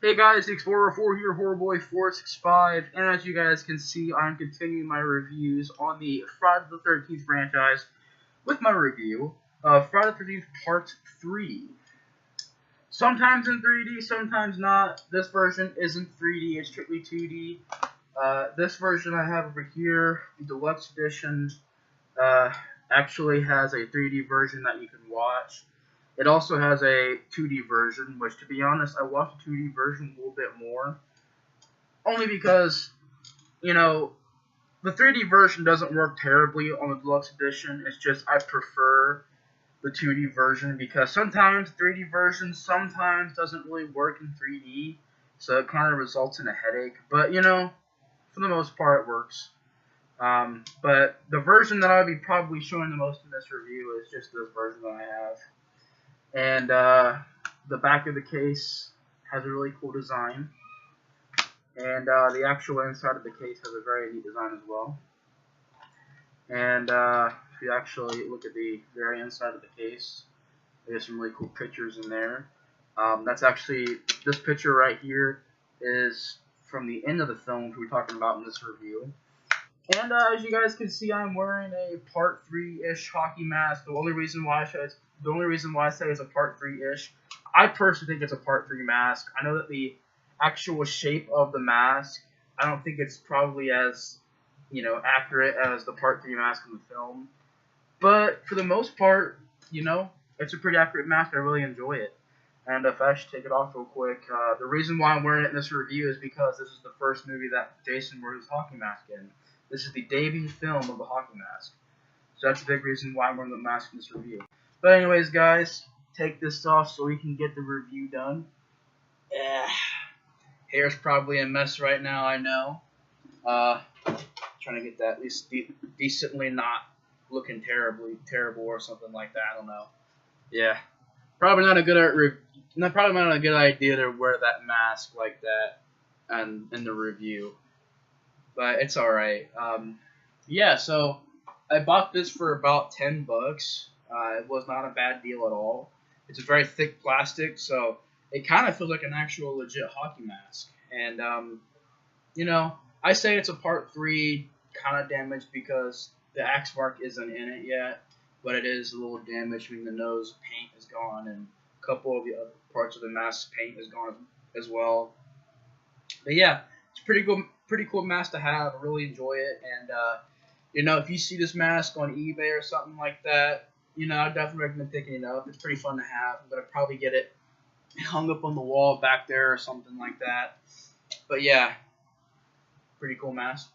Hey guys, the Explorer 4 here, Horrorboy465, and as you guys can see, I'm continuing my reviews on the Friday the 13th franchise with my review of Friday the 13th Part 3. Sometimes in 3D, sometimes not. This version isn't 3D, it's strictly 2D. This version I have over here, the Deluxe Edition, actually has a 3D version that you can watch. It also has a 2D version, which, to be honest, I watched the 2D version a little bit more. Only because, the 3D version doesn't work terribly on the Deluxe Edition. It's just I prefer the 2D version because sometimes the 3D version sometimes doesn't really work in 3D. So it kind of results in a headache. But, for the most part, it works. But the version that I'll be probably showing the most in this review is just this version that I have. And the back of the case has a really cool design. And the actual inside of the case has a very neat design as well. And if you actually look at the very inside of the case, there's some really cool pictures in there. That's actually, this picture right here is from the end of the film which we're talking about in this review. And as you guys can see, I'm wearing a Part 3-ish hockey mask. The only reason why I say it's a Part 3-ish, I personally think it's a Part 3 mask. I know that the actual shape of the mask, I don't think it's probably as, accurate as the Part 3 mask in the film. But for the most part, it's a pretty accurate mask. I really enjoy it. And if I should take it off real quick, the reason why I'm wearing it in this review is because this is the first movie that Jason wears his hockey mask in. This is the debut film of the hockey mask. So that's a big reason why I'm wearing the mask in this review. But anyways, guys, take this off so we can get the review done. Hair's probably a mess right now, I know. Trying to get that at least decently not looking terrible or something like that. I don't know. Yeah, probably not a good idea to wear that mask like that and in the review. But it's alright. Yeah, so I bought this for about $10. It was not a bad deal at all. It's a very thick plastic, so it kind of feels like an actual legit hockey mask. And, I say it's a Part 3 kind of damaged because the axe mark isn't in it yet. But it is a little damaged. I mean, the nose paint is gone, and a couple of the other parts of the mask paint is gone as well. But yeah, it's pretty cool mask to have. I really enjoy it. And, if you see this mask on eBay or something like that, I definitely recommend picking it up. It's pretty fun to have. I'm going to probably get it hung up on the wall back there or something like that. But yeah, pretty cool mask.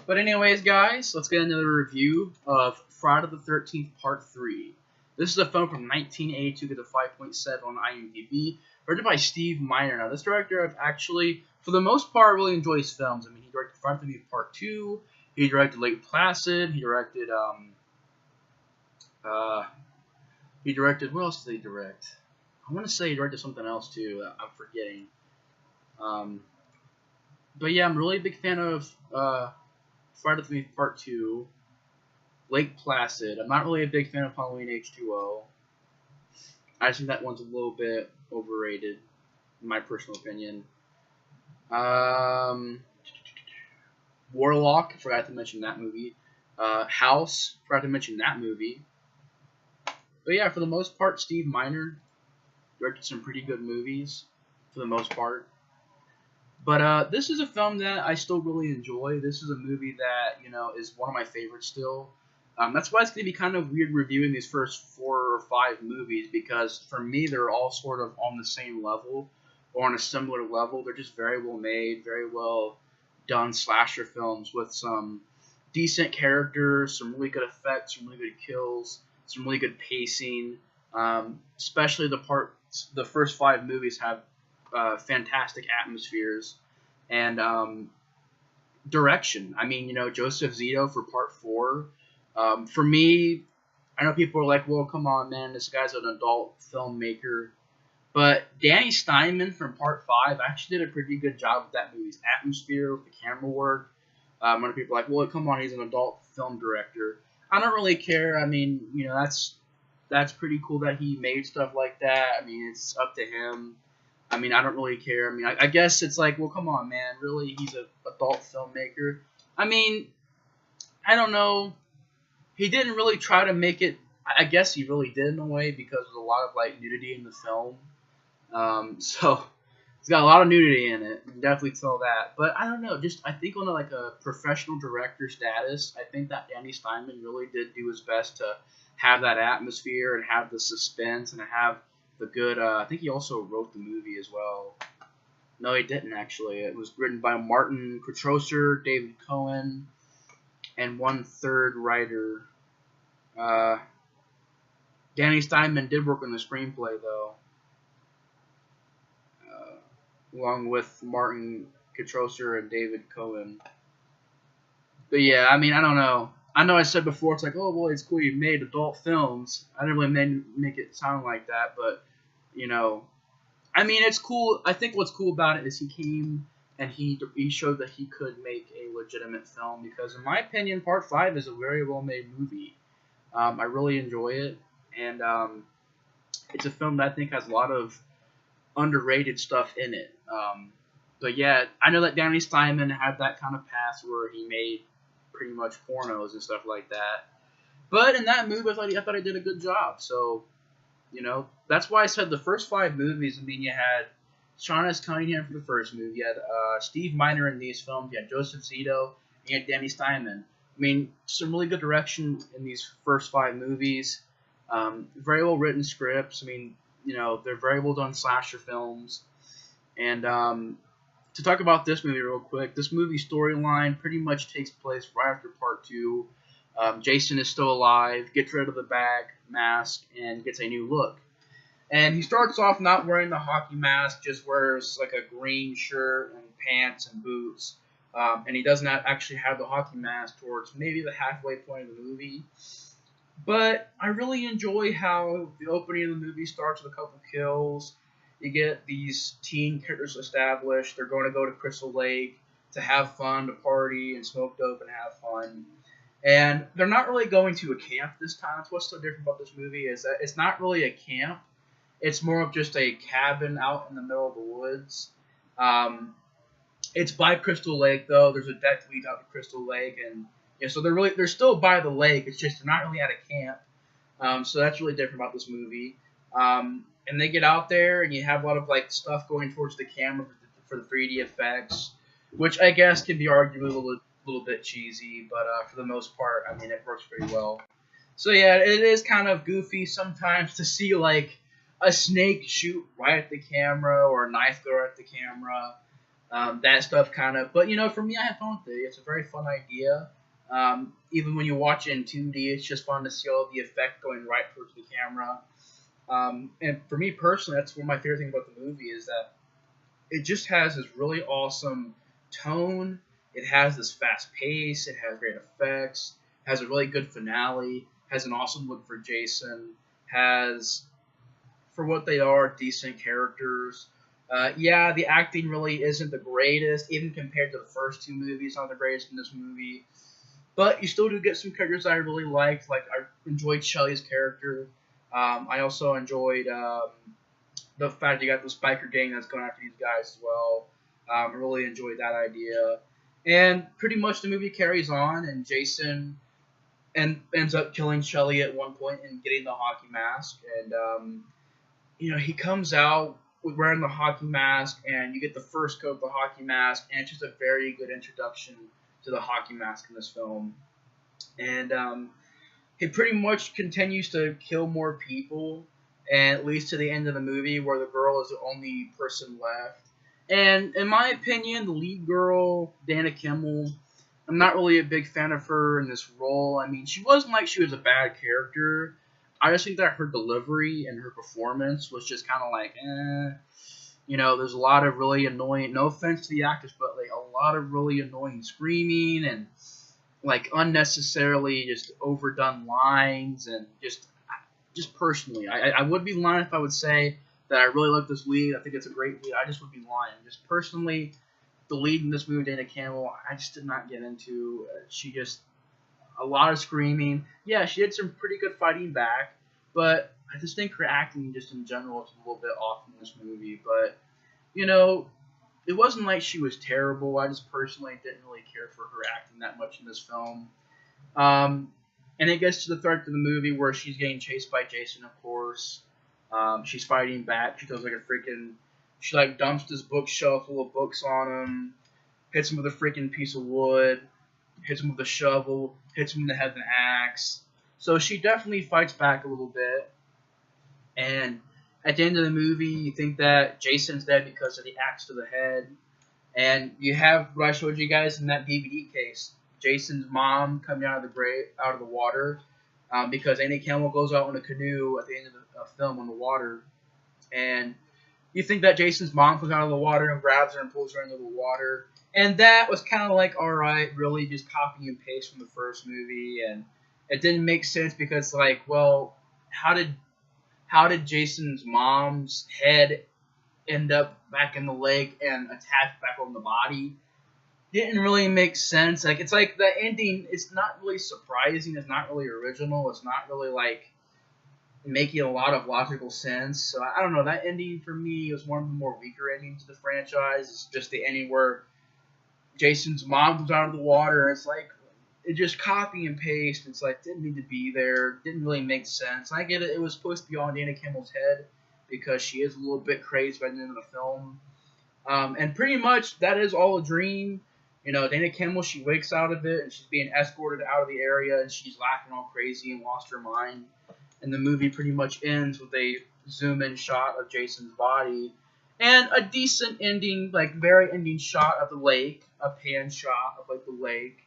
But anyways, guys, let's get into the review of Friday the 13th Part 3. This is a film from 1982 with a 5.7 on IMDb, directed by Steve Miner. Now, this director I've actually, for the most part, really enjoyed his films. I mean, he directed Friday the 13th Part 2, he directed Lake Placid, he directed, what else did he direct? I want to say he directed something else, too, that I'm forgetting. But yeah, I'm really a big fan of, Friday the 13th Part 2, Lake Placid. I'm not really a big fan of Halloween H2O. I just think that one's a little bit overrated, in my personal opinion. Warlock, forgot to mention that movie. House, forgot to mention that movie. But yeah, for the most part, Steve Miner directed some pretty good movies, for the most part. But this is a film that I still really enjoy. This is a movie that, is one of my favorites still. That's why it's going to be kind of weird reviewing these first 4 or 5 movies, because for me, they're all sort of on the same level, or on a similar level. They're just very well made, very well done slasher films with some decent characters, some really good effects, some really good kills, some really good pacing. Especially the first 5 movies have fantastic atmospheres and direction. I mean, Joseph Zito for Part 4. For me, I know people are like, well, come on, man, this guy's an adult filmmaker. But Danny Steinman from Part 5 actually did a pretty good job with that movie's atmosphere, with the camera work. A lot of people are like, well, come on, he's an adult film director. I don't really care. I mean, that's pretty cool that he made stuff like that. I mean, it's up to him. I mean, I don't really care. I mean, I guess it's like, well, come on, man. Really, he's an adult filmmaker. I mean, I don't know. He didn't really try to make it. I guess he really did in a way because there's a lot of like nudity in the film. So it's got a lot of nudity in it. You can definitely tell that. But I don't know. Just I think on a professional director status, I think that Danny Steinman really did do his best to have that atmosphere and have the suspense and have the good. I think he also wrote the movie as well. No, he didn't actually. It was written by Martin Kutrosser, David Cohen, and one third writer. Danny Steinman did work on the screenplay though, along with Martin Kutrosser and David Cohen. But yeah, I mean, I don't know. I know I said before, it's like, oh boy, it's cool you made adult films. I didn't really make it sound like that, but you know, I mean, it's cool. I think what's cool about it is he came and he showed that he could make a legitimate film because, in my opinion, Part 5 is a very well made movie. I really enjoy it, and it's a film that I think has a lot of underrated stuff in it. But yeah, I know that Danny Steinman had that kind of past where he made pretty much pornos and stuff like that. But in that movie, I thought he did a good job. So, you know, that's why I said the first 5 movies. I mean, you had Sean S. Cunningham for the first movie. You had Steve Miner in these films. You had Joseph Zito. And you had Danny Steinman. I mean, some really good direction in these first 5 movies. Very well written scripts. I mean, you know, they're very well done slasher films. And to talk about this movie real quick, this movie storyline pretty much takes place right after Part 2. Jason is still alive, gets rid of the bag mask, and gets a new look. And he starts off not wearing the hockey mask, just wears like a green shirt and pants and boots. And he does not actually have the hockey mask towards maybe the halfway point of the movie. But I really enjoy how the opening of the movie starts with a couple kills. You get these teen characters established. They're going to go to Crystal Lake to have fun, to party, and smoke dope and have fun. And they're not really going to a camp this time. That's what's so different about this movie is that it's not really a camp. It's more of just a cabin out in the middle of the woods. It's by Crystal Lake, though. There's a deck that leads out to Crystal Lake, and yeah, so they're still by the lake. It's just they're not really at a camp. So that's really different about this movie. And they get out there, and you have a lot of like stuff going towards the camera for the 3D effects, which I guess can be arguably a little bit cheesy, but for the most part, I mean, it works pretty well. So yeah, it is kind of goofy sometimes to see like a snake shoot right at the camera or a knife go right at the camera. That stuff kind of, but you know, for me, I have fun with it. It's a very fun idea. Even when you watch it in 2D, it's just fun to see all the effect going right towards the camera. And for me personally, that's one of my favorite things about the movie is that it just has this really awesome tone. It has this fast pace. It has great effects. Has a really good finale. Has an awesome look for Jason. Has, for what they are, decent characters. Yeah, the acting really isn't the greatest, even compared to the first 2 movies. Not the greatest in this movie. But you still do get some characters I really liked. Like, I enjoyed Shelley's character. I also enjoyed the fact you got this biker gang that's going after these guys as well. I really enjoyed that idea. And pretty much the movie carries on, and Jason ends up killing Shelley at one point and getting the hockey mask. And, you know, he comes out with wearing the hockey mask, and you get the first coat of the hockey mask, and it's just a very good introduction to the hockey mask in this film. And he pretty much continues to kill more people, and at least to the end of the movie where the girl is the only person left. And in my opinion, the lead girl, Dana Kimmel, I'm not really a big fan of her in this role. I mean, she wasn't like she was a bad character. I just think that her delivery and her performance was just kind of like, You know, there's a lot of really annoying, no offense to the actors, but like a lot of really annoying screaming and like unnecessarily just overdone lines and just personally, I would be lying if I would say that I really like this lead. I think it's a great lead. I just would be lying. Just personally, the lead in this movie, Dana Campbell, I just did not get into. She just, a lot of screaming. Yeah, she did some pretty good fighting back, but I just think her acting just in general is a little bit off in this movie. But you know, it wasn't like she was terrible. I just personally didn't really care for her acting that much in this film. Um, and it gets to the third of the movie where she's getting chased by Jason, of course. She's fighting back. She goes like a freaking. She like dumps this bookshelf full of books on him, hits him with a freaking piece of wood, hits him with a shovel, hits him in the head with an axe. So she definitely fights back a little bit. And at the end of the movie, you think that Jason's dead because of the axe to the head. And you have what I showed you guys in that DVD case. Jason's mom coming out of the water, because Andy Campbell goes out in a canoe at the end of the film on the water, and you think that Jason's mom comes out of the water and grabs her and pulls her into the water, and that was kind of like, all right, really just copy and paste from the first movie, and it didn't make sense because like, well, how did Jason's mom's head end up back in the lake and attached back on the body? Didn't really make sense. Like, it's like the ending. It's not really surprising. It's not really original. It's not really like making a lot of logical sense. So I don't know. That ending for me was one of the more weaker endings to the franchise. It's just the ending where Jason's mom comes out of the water. It's like it just copy and paste. It's like didn't need to be there. Didn't really make sense. And I get it. It was supposed to be on Dana Kimball's head because she is a little bit crazy by the end of the film. And pretty much that is all a dream. You know, Dana Kimball, she wakes out of it and she's being escorted out of the area and she's laughing all crazy and lost her mind. And the movie pretty much ends with a zoom in shot of Jason's body and a decent ending, like very ending shot of the lake, a pan shot of like the lake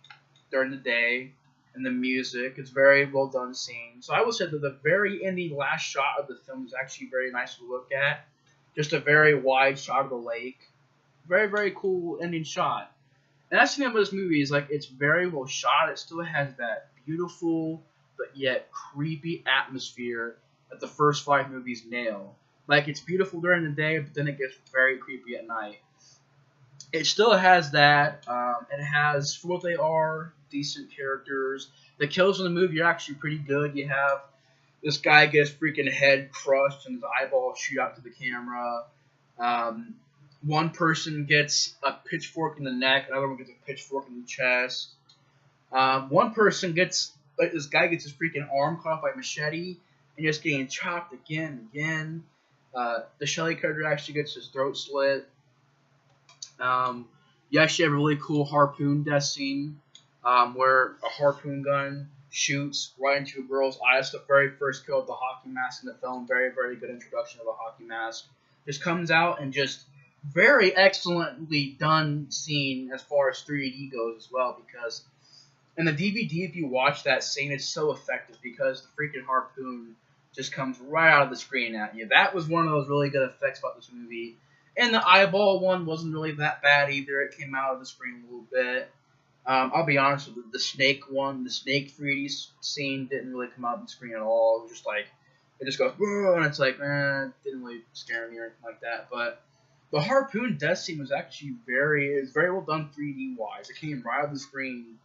during the day and the music. It's very well done scene. So I would say that the very ending last shot of the film is actually very nice to look at. Just a very wide shot of the lake. Very, very cool ending shot. And that's the thing about this movie is like it's very well shot. It still has that beautiful but yet creepy atmosphere that the first 5 movies nail. Like it's beautiful during the day, but then it gets very creepy at night. It still has that. It has, for what they are, decent characters. The kills in the movie are actually pretty good. You have this guy gets freaking head crushed and his eyeballs shoot out to the camera. One person gets a pitchfork in the neck, another one gets a pitchfork in the chest. One person gets, like, this guy gets his freaking arm cut off by a machete and just getting chopped again and again. The Shelley character actually gets his throat slit. You actually have a really cool harpoon death scene where a harpoon gun shoots right into a girl's eyes. The very first kill of the hockey mask in the film. Very, very good introduction of the hockey mask. Just comes out and just very excellently done scene as far as 3D goes as well, because in the DVD, if you watch that scene, it's so effective because the freaking harpoon just comes right out of the screen at you. That was one of those really good effects about this movie. And the eyeball one wasn't really that bad either. It came out of the screen a little bit. I'll be honest with you, the snake one, the snake 3D scene didn't really come out of the screen at all. It was just like, it just goes, and it's like, it didn't really scare me or anything like that. But the harpoon death scene was actually very well done 3D wise. It came right out of the screen,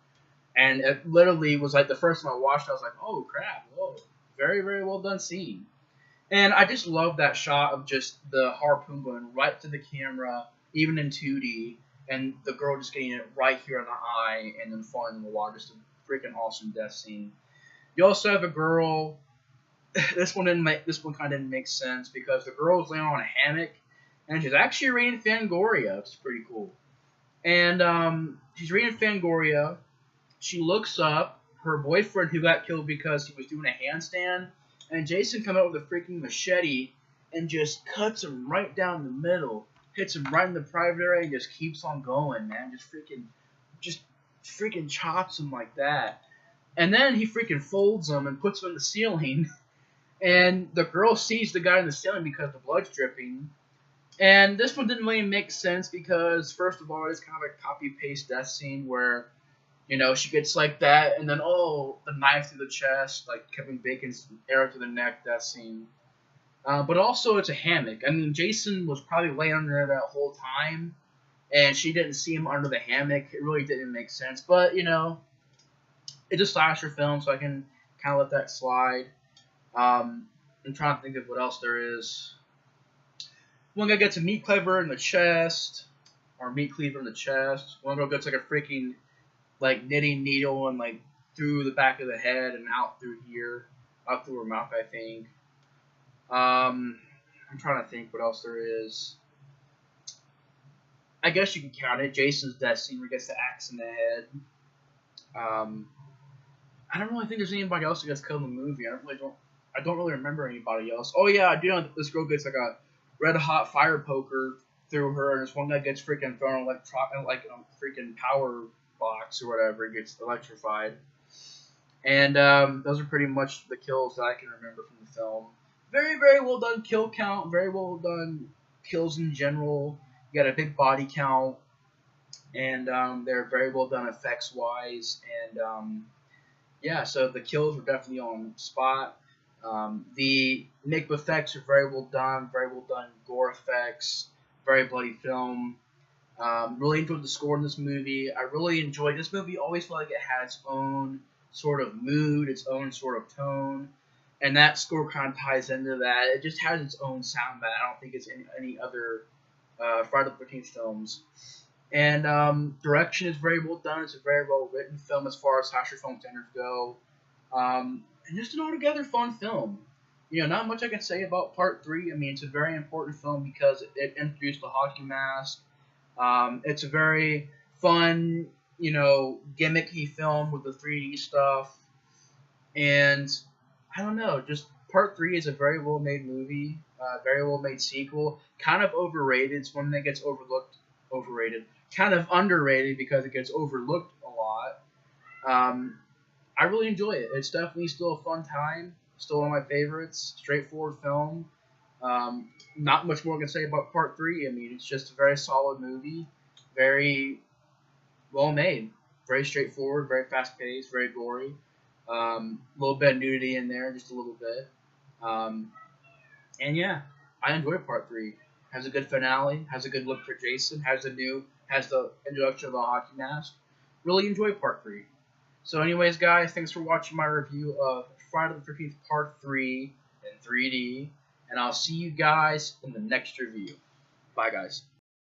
and it literally was like the first time I watched it, I was like, oh crap, whoa, very, very well done scene. And I just love that shot of just the harpoon going right to the camera, even in 2D, and the girl just getting it right here in the eye and then falling in the water. Just a freaking awesome death scene. You also have a girl. This one kind of didn't make sense because the girl was laying on a hammock and she's actually reading Fangoria. It's pretty cool. And she's reading Fangoria. She looks up. Her boyfriend, who got killed because he was doing a handstand, and Jason comes out with a freaking machete and just cuts him right down the middle, hits him right in the private area, and just keeps on going, man. Just freaking chops him like that. And then he freaking folds him and puts him in the ceiling. And the girl sees the guy in the ceiling because the blood's dripping. And this one didn't really make sense because, first of all, it's kind of a copy-paste death scene where, you know, she gets like that, and then, the knife through the chest, like Kevin Bacon's arrow to the neck death scene. But also, it's a hammock. I mean, Jason was probably laying under there that whole time, and she didn't see him under the hammock. It really didn't make sense. But, you know, it's a slasher film, so I can kind of let that slide. I'm trying to think of what else there is. One guy gets a meat cleaver in the chest, or meat cleaver in the chest. One girl gets like a freaking like knitting needle and like through the back of the head and out through here, out through her mouth, I think. I'm trying to think what else there is. I guess you can count it. Jason's death scene where he gets the axe in the head. I don't really think there's anybody else that gets killed in the movie. I don't really remember anybody else. Oh yeah, I do know this girl gets like a red hot fire poker through her, and this one guy gets freaking thrown like a freaking power box or whatever. He gets electrified. And those are pretty much the kills that I can remember from the film. Very, very well done kill count. Very well done kills in general. You got a big body count, and they're very well done effects wise. And yeah, so the kills were definitely on spot. The makeup effects are very well done gore effects, very bloody film. Really enjoyed the score in this movie. I really enjoyed this movie. Always felt like it had its own sort of mood, its own sort of tone, and that score kind of ties into that. It just has its own sound that I don't think it's in any other Friday the 13th films. And direction is very well done. It's a very well written film as far as slasher film standards go. And just an altogether fun film. You know, not much I can say about Part 3. I mean, it's a very important film because it introduced the hockey mask. It's a very fun, you know, gimmicky film with the 3D stuff. And I don't know, just Part 3 is a very well made movie, very well made sequel. Kind of overrated. It's one that gets overrated. Kind of underrated because it gets overlooked a lot. I really enjoy it. It's definitely still a fun time. Still one of my favorites. Straightforward film. Not much more I can say about Part 3. I mean, it's just a very solid movie. Very well made. Very straightforward, very fast paced, very gory. A little bit of nudity in there, just a little bit. And yeah, I enjoyed Part 3. Has a good finale, has a good look for Jason, has the introduction of the hockey mask. Really enjoyed Part 3. So anyways, guys, thanks for watching my review of Friday the 13th Part 3 in 3D. And I'll see you guys in the next review. Bye, guys.